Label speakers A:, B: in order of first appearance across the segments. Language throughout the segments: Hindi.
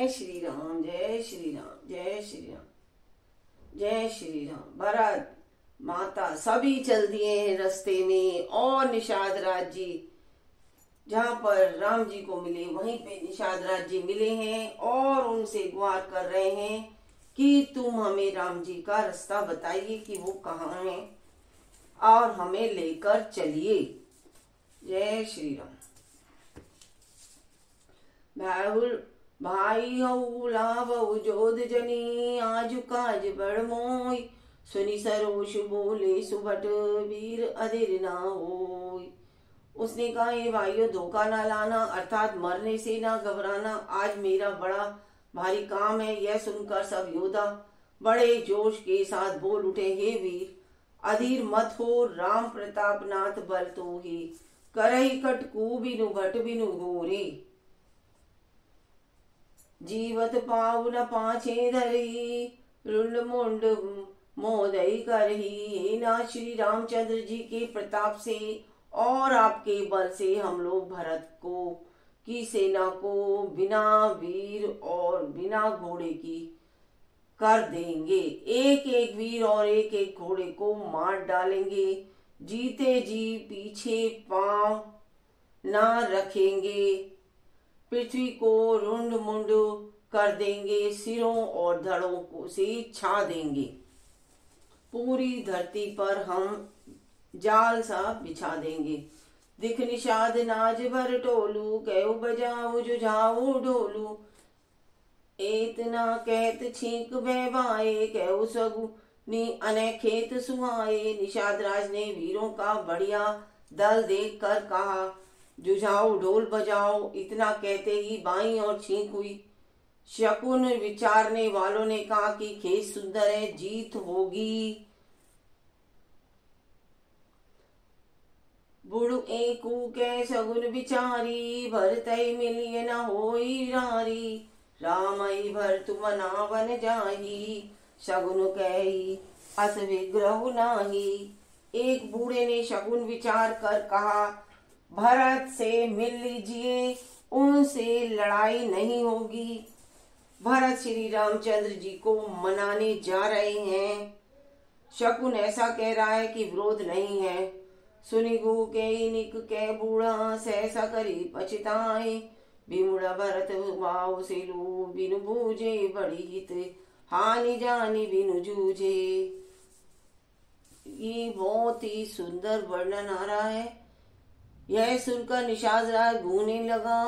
A: श्री राम, जय श्री राम, जय श्री राम, जय श्री राम। भरत माता सभी चल दिए हैं रास्ते में, और निषाद राज जी जहाँ पर राम जी को मिले वहीं पे निषाद राज जी मिले हैं और उनसे गुहार कर रहे हैं कि तुम हमें राम जी का रास्ता बताइए कि वो कहाँ है और हमें लेकर चलिए। जय श्री राम। भाई हऊ लावऊ जोध जनी, आजु काज बड़ मोय, सुनि सरोष बोले सुभट, वीर अधीर ना होय। उसने कहा, ये भाइयों धोखा ना लाना, अर्थात मरने से ना घबराना, आज मेरा बड़ा भारी काम है। यह सुनकर सब योद्धा बड़े जोश के साथ बोल उठे, हे वीर अधीर मत हो, राम प्रताप नाथ बल तो ही, करही कटकू बिनु भट बिनु घोरे, जीवत पाऊ न पाछे धरी, रुंड मुंड मोदई करही। ना श्री रामचंद्र जी के प्रताप से और आपके बल से हम लोग भरत को की सेना को बिना वीर और बिना घोड़े की कर देंगे। एक एक वीर और एक एक घोड़े को मार डालेंगे, जीते जी पीछे पांव ना रखेंगे, पृथ्वी को रुंड मुंड कर देंगे, सिरों और धड़ों को से छा देंगे, पूरी धरती पर हम जाल सा बिछा देंगे। दिख निषाद नाज भर टोलू, कहो बजाओ जुझाओ ढोलू, एतना कहत छींक बहवाए, कहो सगुनी अने खेत सुहाए। निषाद राज ने वीरों का बढ़िया दल देख कर कहा, जुझाओ ढोल बजाओ। इतना कहते ही बाई और छींक हुई। शकुन विचारने वालों ने कहा कि खेत सुंदर है, जीत होगी। बुढ़ एकू के सगुन विचारी, भरतई मिलिए न होई रारी, रामई भर तुम नावन जाही, शगुन कही अस विग्रह नाही। एक बूढ़े ने शकुन विचार कर कहा, भरत से मिल लीजिए, उनसे लड़ाई नहीं होगी। भरत श्री रामचंद्र जी को मनाने जा रहे हैं। शकुन ऐसा कह रहा है कि विरोध नहीं है। सुनि गो के निक के बूढ़ा, सहसा करी पछताए, बिमुड़ा भरत भाव से लो, बिनु बूझे बड़ी हित, हानि जानी बिनु जूझे। ये बहुत ही सुंदर वर्णन आ रहा है। यह सुनकर निषाद राज गूंजने लगा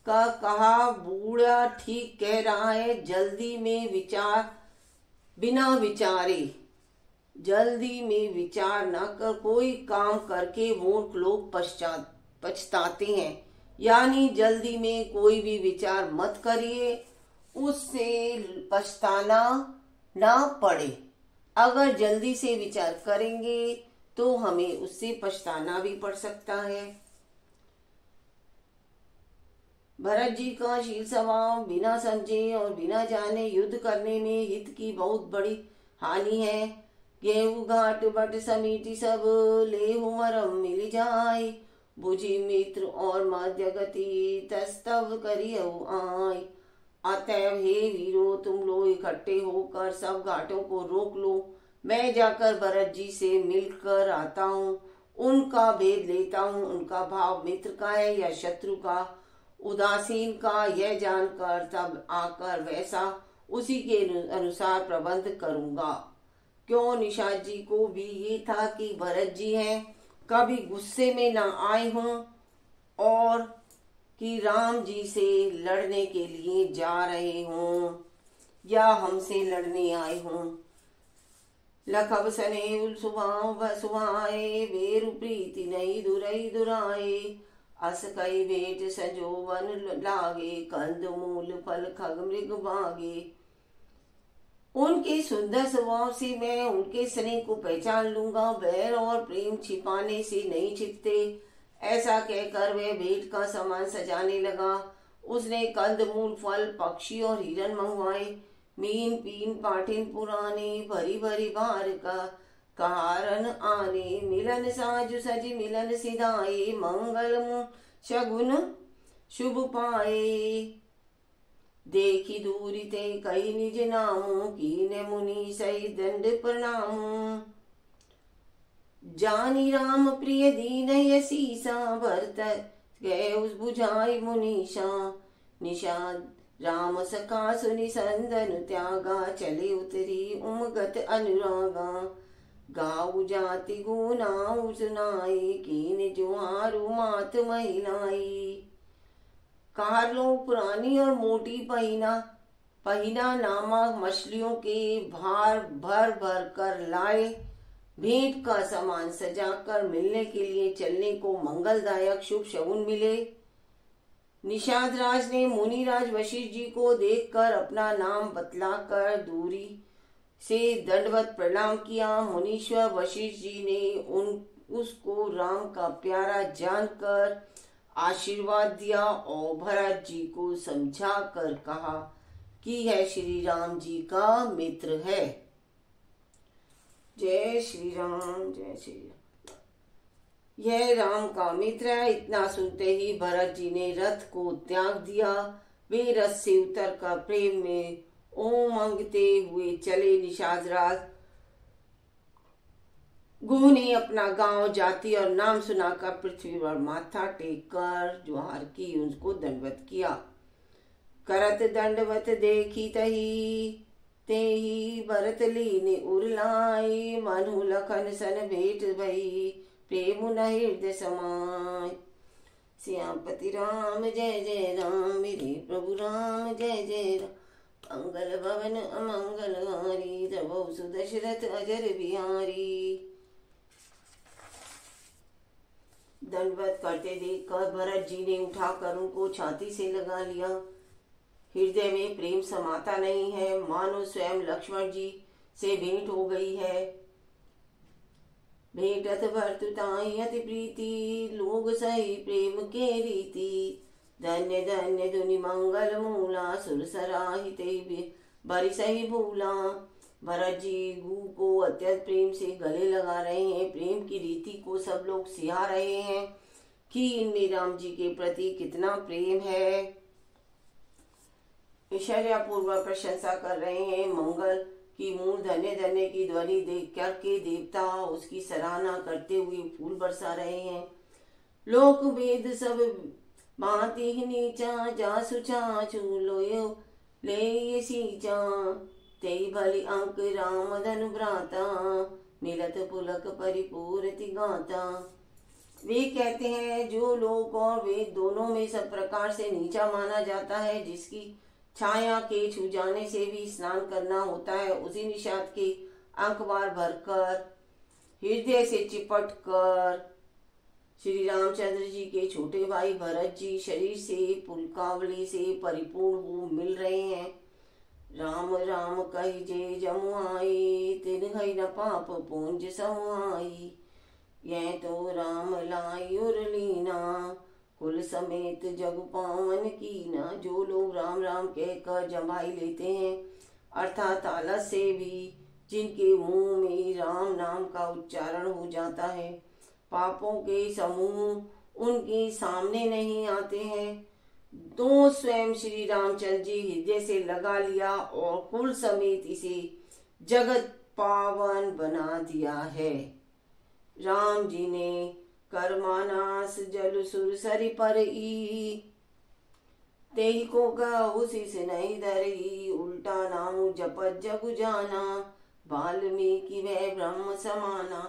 A: का कहा, बूढ़ा ठीक कह रहा है, जल्दी में विचार बिना विचारे, जल्दी में विचार न कर कोई काम करके मूर्ख लोग पछताते हैं। यानी जल्दी में कोई भी विचार मत करिए, उससे पछताना ना पड़े। अगर जल्दी से विचार करेंगे तो हमें उससे पछताना भी पड़ सकता है। भरत जी का शील स्वभाव बिना समझे और बिना जाने युद्ध करने में हित की बहुत बड़ी हानि है। गेहूं घाट बट समीति सब, लेहु मरम मिल जाय, बुझी मित्र और मध्य गति, तस्तव करियऊ आय। अतएव हे वीरो, तुम लोग इकट्ठे होकर सब घाटों को रोक लो। मैं जाकर भरत जी से मिलकर आता हूँ, उनका भेद लेता हूँ, उनका भाव मित्र का है या शत्रु का, उदासीन का, यह जानकर तब आकर वैसा उसी के अनुसार प्रबंध करूंगा। क्यों निषाद जी को भी ये था कि भरत जी हैं, कभी गुस्से में ना आए हों और कि राम जी से लड़ने के लिए जा रहे हों या हमसे लड़ने आए हों। लखब सने सुभाए, बेरु प्रीति नहीं दुरई दुराए, अस कई भेट संजोवन लागे, कंद मूल फल खग मृग भागे। उनके सुंदर स्वभाव से मैं उनके स्नेह को पहचान लूंगा, बैर और प्रेम छिपाने से नहीं छिपते। ऐसा कहकर वह भेंट का सामान सजाने लगा। उसने कंद मूल फल पक्षी और हिरन मंगवाए, मीन पीन पाठिन पुराने, भरी भरी बार का कहारन आने, मिलन साजु सज मिलन सिधाए, मंगल शगुन शुभ पाए। देखी दूरी ते कही निज नामू, कीने मुनि सही दंड प्रणामू। जानी राम प्रिय दीन यसीसा, भरत गए उस बुझाई मुनीषा। निषाद राम सखा सुनि संदन त्यागा, चले उतरी उमगत अनुरागा। गाऊ जाति गुनाऊ सुनाई, कीन जुआरू मात महिलाई। कारलों पुरानी और मोटी पहिना नामक मछलियों के भार भर भर कर लाए। भेंट का सामान सजाकर मिलने के लिए चलने को मंगलदायक शुभ शगुन मिले। निषाद राज ने मुनिराज वशिष्ठ जी को देखकर अपना नाम बतलाकर दूरी से दंडवत प्रणाम किया। मुनीश्वर वशिष्ठ जी ने उसको राम का प्यारा जानकर आशीर्वाद दिया और भरत जी को समझा कर कहा कि यह श्री राम जी का मित्र है। जय श्री राम, जय श्री राम। यह राम का मित्र है। इतना सुनते ही भरत जी ने रथ को त्याग दिया। वे रथ से उतर कर प्रेम में उमंगते हुए चले। निषाद राज गुह ने अपना गांव, जाति और नाम सुनाकर पृथ्वी पर माथा टेक कर जुहार की, उनको दंडवत किया। करत दंडवत देखी तही, तेही भरत लीने उरलाई। मनु लखन सन भेंट भई, प्रेम न हृदय समाय। श्यामपति राम जय जय राम, मेरे प्रभु राम जय जय राम। मंगल भवन अमंगलहारी, तबौ सुदशरथ अजर बिहारी। दंडवत करते देखकर भरत जी ने उठाकर उनको छाती से लगा लिया। हृदय में प्रेम समाता नहीं है, मानो स्वयं लक्ष्मण जी से भेंट हो गई है। भेंटत भर्तुताई अति प्रीति, लोग सही प्रेम के रीति। धन्य धन्य धुनि मंगल मूला, सुर सराहिते बरि सही भूला। भरत जी गु को अत्यंत प्रेम से गले लगा रहे हैं। प्रेम की रीति को सब लोग सिहा रहे हैं कि इनमें राम जी के प्रति कितना प्रेम है। ऐश्वर्यपूर्वक प्रशंसा कर रहे हैं। मंगल की मूल धन्य धन्य की ध्वनि देख करके देवता उसकी सराहना करते हुए फूल बरसा रहे हैं। लोक वेद सब भांति नीचा, जा सुचा चूलो ले सीचा। तेई भली अंक राम धनु भ्राता, मिलत पुलक परिपूरति गाता। वे कहते हैं जो लोक और वेद दोनों में सब प्रकार से नीचा माना जाता है, जिसकी छाया के छू जाने से भी स्नान करना होता है, उसी निषाद के अंक बार भरकर हृदय से चिपट कर श्री रामचंद्र जी के छोटे भाई भरत जी शरीर से पुलकावली से परिपूर्ण हो मिल रहे हैं। राम राम कही जे जमुआई, तिन हई न पाप पूंज समुआई। यह तो राम लाई उरलीना, कुल समेत जग पावन कीना। जो लोग राम राम कहकर जमाई लेते हैं, अर्थात आलस से भी जिनके मुंह में राम नाम का उच्चारण हो जाता है, पापों के समूह उनके सामने नहीं आते हैं। तो स्वयं श्री रामचंद्र जी हृदय से लगा लिया और कुल समेत इसे जगत पावन बना दिया है। राम जी ने कर्मानास जल सुर सरि पर ई, तेहि को गहु शिष नहीं धरई। उल्टा नाम जपत जग जाना, वाल्मीकि वह ब्रह्म समाना।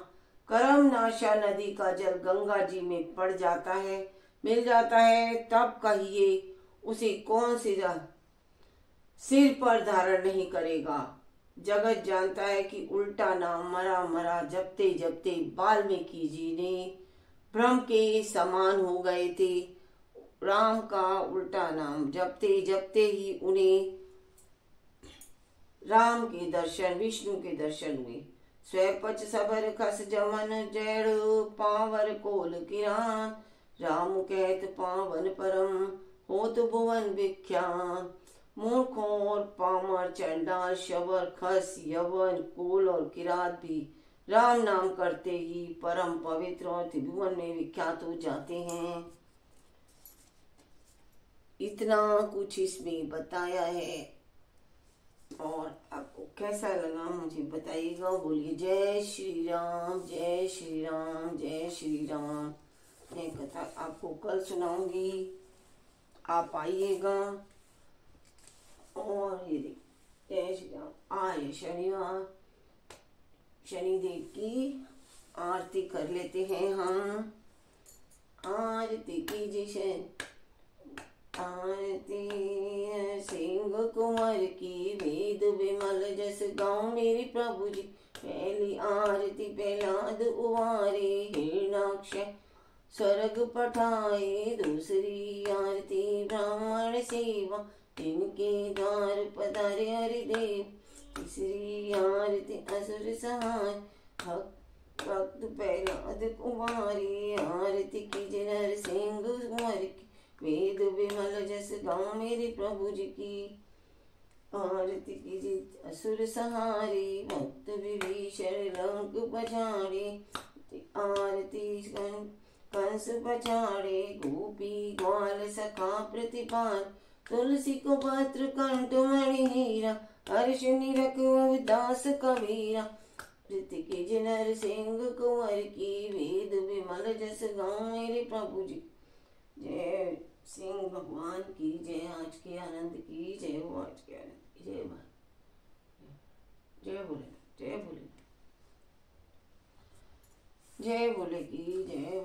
A: करम नाशा नदी का जल गंगा जी में पड़ जाता है, मिल जाता है, तब कहिए उसे कौन सिर पर धारण नहीं करेगा। जगत जानता है कि उल्टा नाम मरा मरा जपते जपते वाल्मीकि जी ने ब्रह्म के समान हो गए थे। राम का उल्टा नाम जपते जपते ही उन्हें राम के दर्शन, विष्णु के दर्शन हुए। स्वपच सबर खस जमन जड़, पावर कोल किरान। राम कहत पावन परम, होत भुवन विख्यान। मूर्खों और पामर, चंडाल, शबर, खस, यवन, कोल और किरात भी राम नाम करते ही परम पवित्र और त्रिभुवन में विख्यात हो जाते हैं। इतना कुछ इसमें बताया है और आपको कैसा लगा मुझे बताइएगा। बोलिए जय श्री राम, जय श्री राम, जय श्री राम। मैं कथा आपको कल सुनाऊंगी, आप आइएगा। और ये जय श्री राम। आज शनिवार, शनिदेव की आरती कर लेते हैं हम। आरती कीजिए, आरती सिंह कुंवर की, वेद विमल जस गाँव मेरे प्रभु जी। पहली आरती प्रहलाद उवारे, हिरणाक्ष स्वर्ग पठाए। दूसरी आरती ब्राह्मण सेवा, जिनके द्वार पधारे हरिदेव। तीसरी आरती असुर सहाय, भक्त प्रहलाद कुमारी। आरती कीजिए नर सिंह कुंवर की, वेद विमल जस गाँव मेरे प्रभु जी की। आरती कीजिए असुर सहारे, भक्त विभीषण लंक पछाड़े। आरती कंस पछाड़े, गोपी ग्वाल सखा प्रतिपाल। तुलसी को पत्र कंठ मणि हीरा, हर्ष निरख दास कबीरा। आरती कीजिए नर सिंह कुंवर की, वेद विमल जस गाँव मेरे प्रभु जी। जय सिंह भगवान की जय। आज के आनंद की जय हो, आज के आनंद की जय। जय बोले, जय बोले, जय बोले की जय।